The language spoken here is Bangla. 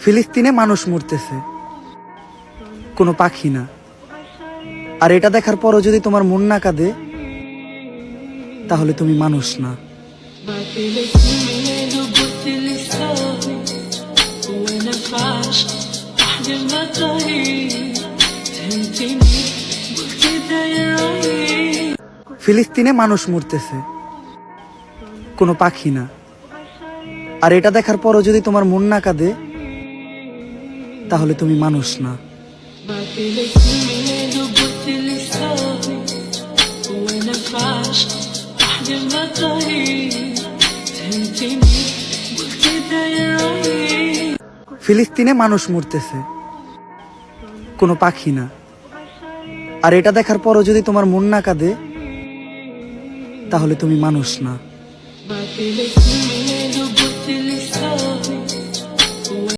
ফিলিস্তিনে মানুষ মরতেছে, কোনো পাখি না। আর এটা দেখার পরও যদি তোমার মন না কাঁদে, তাহলে তুমি মানুষ না। ফিলিস্তিনে মানুষ মরতেছে, কোনো পাখি না। আর এটা দেখার পরও যদি তোমার মন না কাঁদে, তাহলে তুমি মানুষ না। ফিলিস্তিনে মানুষ মরতেছে, কোনো পাখি না। আর এটা দেখার পরও যদি তোমার মন না কাঁদে, তাহলে তুমি মানুষ না।